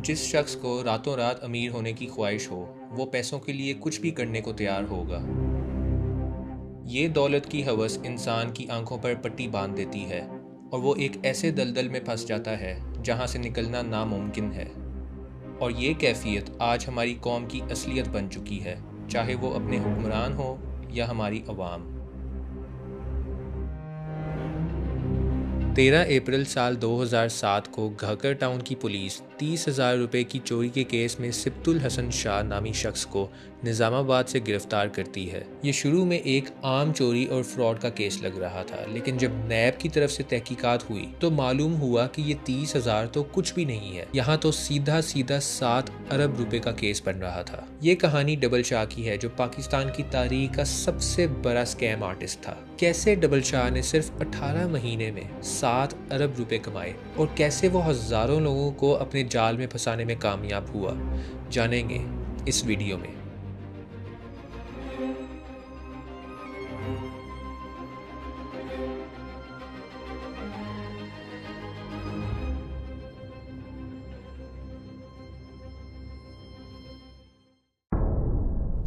जिस शख्स को रातों रात अमीर होने की ख्वाहिश हो, वो पैसों के लिए कुछ भी करने को तैयार होगा। ये दौलत की हवस इंसान की आंखों पर पट्टी बांध देती है और वो एक ऐसे दलदल में फंस जाता है जहां से निकलना नामुमकिन है। और ये कैफियत आज हमारी कौम की असलियत बन चुकी है, चाहे वो अपने हुक्मरान हो या हमारी अवाम। 13 अप्रैल साल 2007 को घाकर टाउन की पुलिस 30,000 रुपये की चोरी के केस में सिब्तुल हसन शाह नामी शख्स को निज़ामाबाद से गिरफ्तार करती है। ये शुरू में एक आम चोरी और फ्रॉड का केस लग रहा था, लेकिन जब नैब की तरफ से तहकीकात हुई तो मालूम हुआ कि ये 30,000 तो कुछ भी नहीं है, यहाँ तो सीधा सीधा 7 अरब रुपए का केस बन रहा था। ये कहानी डबल शाह की है, जो पाकिस्तान की तारीख का सबसे बड़ा स्कैम आर्टिस्ट था। कैसे डबल शाह ने सिर्फ 18 महीने में 7 अरब रुपए कमाए और कैसे वो हजारों लोगों को अपने जाल में फंसाने में कामयाब हुआ, जानेंगे इस वीडियो में।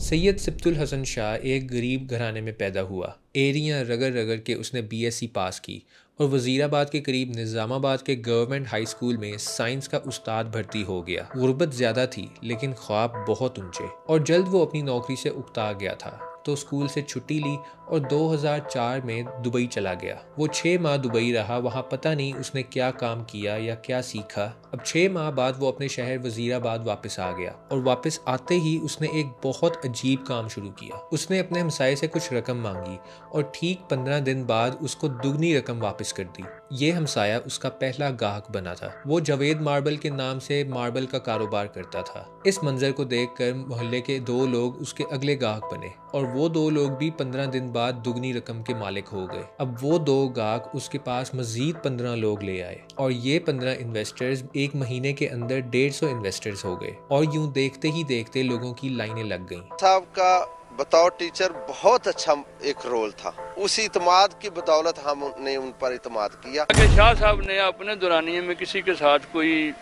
सैयद सिब्तुल हसन शाह एक गरीब घराने में पैदा हुआ। एरियां रगड़ रगड़ के उसने बीएससी पास की और वजीराबाद के करीब निज़ामाबाद के गवर्नमेंट हाई स्कूल में साइंस का उस्ताद भर्ती हो गया। गुर्बत ज़्यादा थी लेकिन ख्वाब बहुत ऊंचे, और जल्द वो अपनी नौकरी से उकता गया था तो स्कूल से छुट्टी ली और 2004 में दुबई चला गया। वो 6 माह दुबई रहा। वहाँ पता नहीं उसने क्या काम किया या क्या सीखा। अब 6 माह बाद वो अपने शहर वजीराबाद वापस आ गया और वापस आते ही उसने एक बहुत अजीब काम शुरू किया। उसने अपने हमसाये से कुछ रकम मांगी और ठीक 15 दिन बाद उसको दुगनी रकम वापस कर दी। ये हमसाया उसका पहला गाहक बना था। वो जावेद मार्बल के नाम से मार्बल का कारोबार करता था। इस मंजर को देखकर मोहल्ले के 2 लोग उसके अगले गाहक बने और वो 2 लोग भी 15 दिन बाद दुगनी रकम के मालिक हो गए। अब वो 2 गाहक उसके पास मजीद 15 लोग ले आए और ये 15 इन्वेस्टर्स एक महीने के अंदर 150 इन्वेस्टर्स हो गए और यूं देखते ही देखते लोगों की लाइनें लग गईं। साहब का बतौर टीचर बहुत अच्छा एक रोल था। उसी इतमाद की बदौलत हमने उन पर इतमाद किया। शाह साहब ने अपने दुरानिये में किसी के साथ कोई,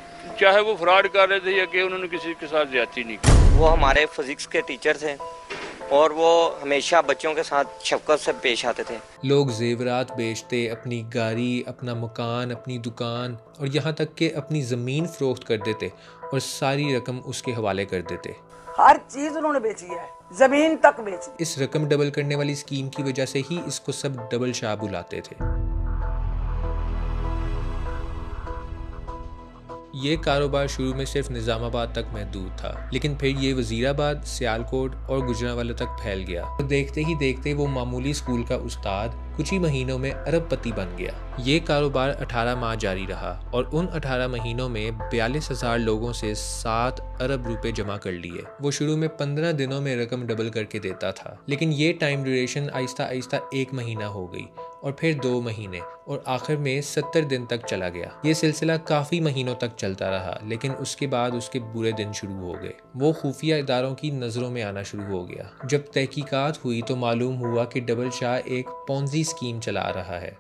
चाहे वो फ्रॉड कर रहे थे या कि उन्होंने किसी के साथ ज्यादती नहीं की। वो हमारे फिजिक्स के टीचर थे और वो हमेशा बच्चों के साथ शफकत से पेश आते थे। लोग जेवरात बेचते, अपनी गाड़ी, अपना मकान, अपनी दुकान और यहाँ तक कि अपनी ज़मीन फरोख्त कर देते और सारी रकम उसके हवाले कर देते। हर चीज उन्होंने बेची है, जमीन तक बेची। इस रकम डबल करने वाली स्कीम की वजह से ही इसको सब डबल शाह बुलाते थे। ये कारोबार शुरू में सिर्फ निज़ामाबाद तक महदूद था, लेकिन फिर ये वजीराबाद, सियालकोट और गुजरांवाला तक फैल गया और देखते ही देखते वो मामूली स्कूल का उस्ताद कुछ ही महीनों में अरबपति बन गया। ये कारोबार 18 माह जारी रहा और उन 18 महीनों में 42,000 लोगों से 7 अरब रुपए जमा कर लिए। वो शुरू में 15 दिनों में रकम डबल करके देता था, लेकिन ये टाइम ड्यूरेशन आहिस्ता आहिस्ता 1 महीना हो गई और फिर 2 महीने और आखिर में 70 दिन तक चला गया। ये सिलसिला काफ़ी महीनों तक चलता रहा, लेकिन उसके बाद उसके बुरे दिन शुरू हो गए। वो खुफिया इदारों की नज़रों में आना शुरू हो गया। जब तहकीकात हुई तो मालूम हुआ कि डबल शाह एक पोंजी स्कीम चला रहा है।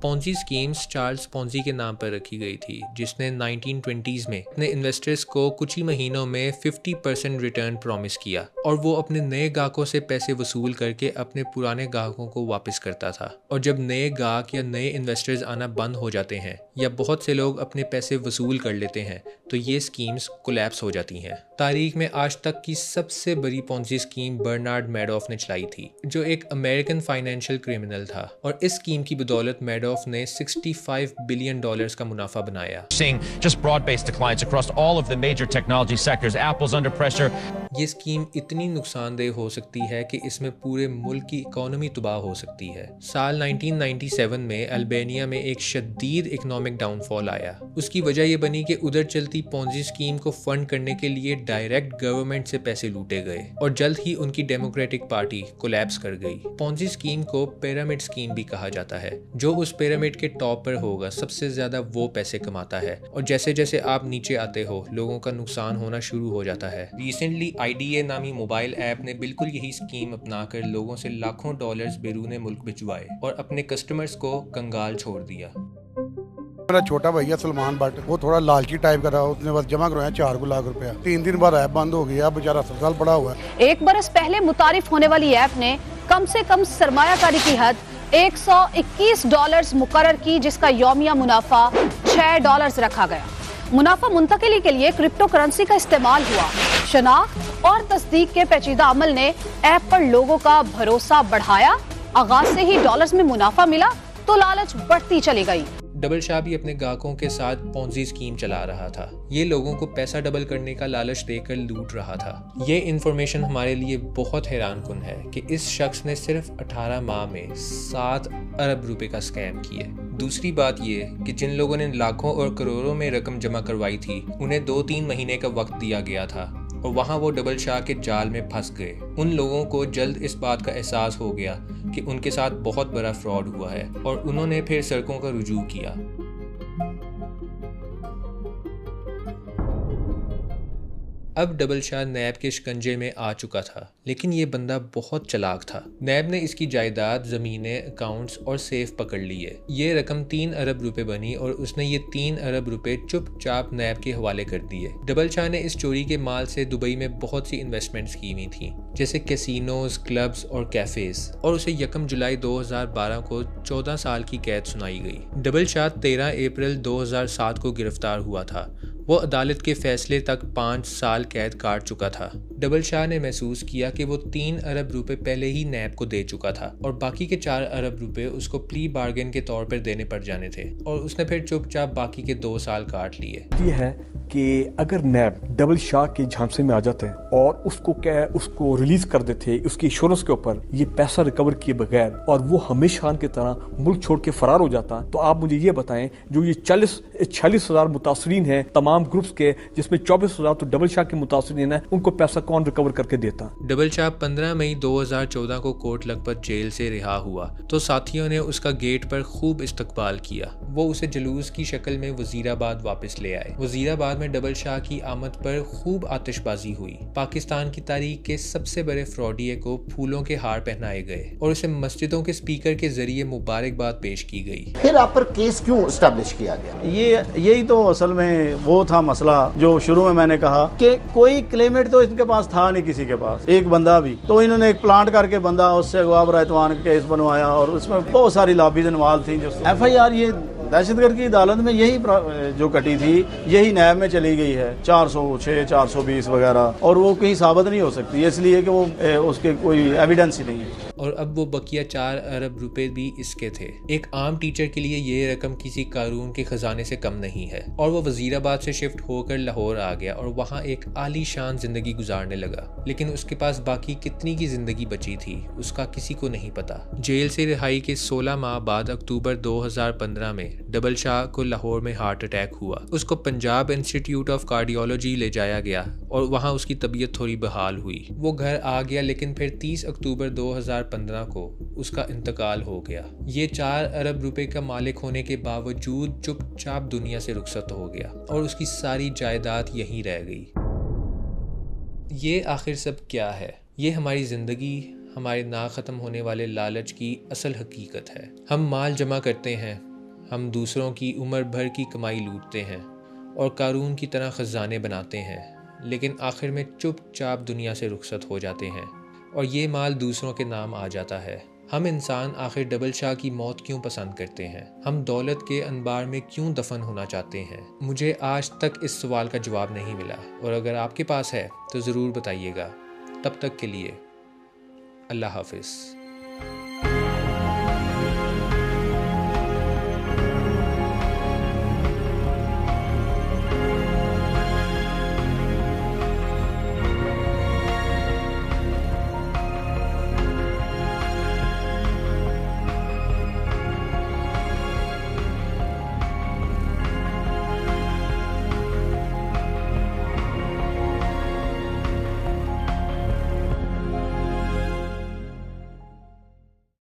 पोंजी स्कीम्स चार्ल्स पोंजी के नाम पर रखी गई थी, जिसने 1920s में अपने इन्वेस्टर्स को कुछ ही महीनों में 50% रिटर्न प्रॉमिस किया और वो अपने नए गाहकों से पैसे वसूल करके अपने पुराने गाहकों को वापस करता था। और जब नए गाहक या नए इन्वेस्टर्स आना बंद हो जाते हैं या बहुत से लोग अपने पैसे वसूल कर लेते हैं तो ये स्कीम्स कोलैप्स हो जाती हैं। तारीख में आज तक की सबसे बड़ी पोंजी स्कीम बर्नार्ड मैडॉफ ने चलाई थी, जो एक अमेरिकन फाइनेंशियल क्रिमिनल था, और इस स्कीम की बदौलत मैडॉफ ने $65 बिलियन का मुनाफा बनाया। Seeing just broad-based declines across all of the major technology sectors. Apple's under pressure. ये स्कीम इतनी नुकसानदेह हो सकती है कि इसमें पूरे मुल्क की इकोनॉमी तबाह हो सकती है। साल 1997 में अल्बानिया में एक शदीद इकोनॉमिक डाउनफॉल आया। उसकी वजह यह बनी कि उधर चलती पोंजी स्कीम को फंड करने के लिए डायरेक्ट गवर्नमेंट से पैसे लूटे गए और जल्द ही उनकी डेमोक्रेटिक पार्टी कोलैप्स कर गई। पोंजी स्कीम को पिरामिड स्कीम भी कहा जाता है। जो उस पिरामिड के टॉप पर होगा, सबसे ज्यादा वो पैसे कमाता है, और जैसे जैसे आप नीचे आते हो लोगों का नुकसान होना शुरू हो जाता है। रिसेंटली IDA नामी मोबाइल ऐप ने बिल्कुल यही स्कीम अपनाकर लोगों से लाखों डॉलर्स बैरून मुल्क भिजवाए और अपने कस्टमर्स को कंगाल छोड़ दिया। मेरा छोटा भैया सलमान भट्ट, वो थोड़ा लालची टाइप का था, उसने बस जमा करवाया 4 लाख रुपया। 3 दिन बाद ऐप बंद हो गया, बेचारा अस्पताल पड़ा हुआ है। 1 बरस पहले मुतारिफ होने वाली ऐप ने कम से कम सरमायाकारी की हद $121 मुकर्रर की, जिसका यौमिया मुनाफा $6 रखा गया। मुनाफा मुंतकिली के लिए क्रिप्टो करेंसी का इस्तेमाल हुआ। शनाख्त और तस्दीक के पेचीदा अमल ने ऐप पर लोगों का भरोसा बढ़ाया। आगाज से ही डॉलर्स में मुनाफा मिला तो लालच बढ़ती चली गई। डबल शाह भी अपने ग्राहकों के साथ पोंजी स्कीम चला रहा था। ये लोगों को पैसा डबल करने का लालच देकर लूट रहा था। ये इन्फॉर्मेशन हमारे लिए बहुत हैरानकुन है कि इस शख्स ने सिर्फ 18 माह में 7 अरब रुपए का स्कैम किया। दूसरी बात ये कि जिन लोगों ने लाखों और करोड़ों में रकम जमा करवाई थी, उन्हें 2-3 महीने का वक्त दिया गया था और वहाँ वो डबल शाह के जाल में फंस गए। उन लोगों को जल्द इस बात का एहसास हो गया कि उनके साथ बहुत बड़ा फ्रॉड हुआ है और उन्होंने फिर सड़कों का रुजू किया। अब डबल शाह नैब के शिकंजे में आ चुका था, लेकिन ये बंदा बहुत चालाक था। नैब ने इसकी जायदाद, ज़मीनें, अकाउंट्स और सेफ पकड़ लिए। ये रकम 3 अरब रुपए बनी और उसने ये 3 अरब रुपए चुपचाप नैब के हवाले कर दिए। डबल शाह ने इस चोरी के माल से दुबई में बहुत सी इन्वेस्टमेंट्स की हुई थी, जैसे कैसीनोज, क्लब्स और कैफेज, और उसे 1 जुलाई 2012 को 14 साल की कैद सुनाई गई। डबल शाह 13 अप्रैल 2007 को गिरफ्तार हुआ था। वो अदालत के फैसले तक 5 साल कैद काट चुका था। डबल शाह ने महसूस किया कि वो 3 अरब रुपए पहले ही नैब को दे चुका था और बाकी के 4 अरब रुपए उसको प्ली बार्गेन के तौर पर देने पड़ जाने थे, और उसने फिर चुपचाप बाकी के 2 साल काट लिए। ये है कि अगर नैब डबल शाह के झांसे में आ जाते हैं और उसको रिलीज कर देते उसकी इंश्योरेंस के ऊपर ये पैसा रिकवर किए बगैर, और वो हमेशा की तरह मुल्क छोड़ के फरार हो जाता, तो आप मुझे ये बताएं, जो ये 46,000 मुतासरीन हैं तमाम ग्रुप्स के, जिसमें 24,000 तो डबल शाह के मुतासरीन हैं, उनको पैसा कौन रिकवर करके देता? डबल शाह 15 मई 2014 को कोट लखपत जेल से रिहा हुआ तो साथियों ने उसका गेट पर खूब इस्तकबाल किया। वो उसे जुलूस की शक्ल में वजीराबाद वापस ले आए। वजीराबाद में डबल शाह की आमद पर खूब आतिशबाजी हुई। पाकिस्तान की तारीख के सबसे बड़े फ्रॉडिये को फूलों के हार पहनाए गए और उसे मस्जिदों के स्पीकर के जरिए मुबारकबाद पेश की गई। फिर आप पर केस क्यों एस्टैब्लिश किया गया? यही तो असल में वो था मसला जो शुरू में मैंने कहा कि कोई क्लेमेट तो इनके पास था नहीं, किसी के पास एक बंदा भी। तो इन्होंने एक प्लांट करके बंदा उससे अगवा बरातवान केस बनवाया और उसमें बहुत सारी लॉबीज इन्वॉल्व थी। जो FIR ये दहशतगर्द की अदालत में यही जो कटी थी, यही नैब में चली गई है 406, 420 वगैरह, और वो कहीं साबित नहीं हो सकती, इसलिए कि वो उसके कोई एविडेंस ही नहीं है। और अब वो बकिया 4 अरब रुपए भी इसके थे। एक आम टीचर के लिए ये रकम किसी कारून के खजाने से कम नहीं है। और वो वजीराबाद से शिफ्ट होकर लाहौर आ गया और वहाँ एक आलीशान जिंदगी गुजारने लगा, लेकिन उसके पास बाकी कितनी की जिंदगी बची थी उसका किसी को नहीं पता। जेल से रिहाई के 16 माह बाद अक्टूबर 2015 में डबल शाह को लाहौर में हार्ट अटैक हुआ। उसको पंजाब इंस्टीट्यूट ऑफ कार्डियोलॉजी ले जाया गया और वहाँ उसकी तबीयत थोड़ी बहाल हुई। वो घर आ गया, लेकिन फिर 30 अक्टूबर 2015 को उसका इंतकाल हो गया। ये 4 अरब रुपए का मालिक होने के बावजूद चुपचाप दुनिया से रुखसत हो गया और उसकी सारी जायदाद यहीं रह गई। ये आखिर सब क्या है? ये हमारी ज़िंदगी, हमारे ना ख़त्म होने वाले लालच की असल हकीकत है। हम माल जमा करते हैं, हम दूसरों की उम्र भर की कमाई लूटते हैं और कारून की तरह ख़जाने बनाते हैं, लेकिन आखिर में चुपचाप दुनिया से रुखसत हो जाते हैं और ये माल दूसरों के नाम आ जाता है। हम इंसान आखिर डबल शाह की मौत क्यों पसंद करते हैं? हम दौलत के अंबार में क्यों दफन होना चाहते हैं? मुझे आज तक इस सवाल का जवाब नहीं मिला, और अगर आपके पास है तो ज़रूर बताइएगा। तब तक के लिए अल्लाह हाफिज़।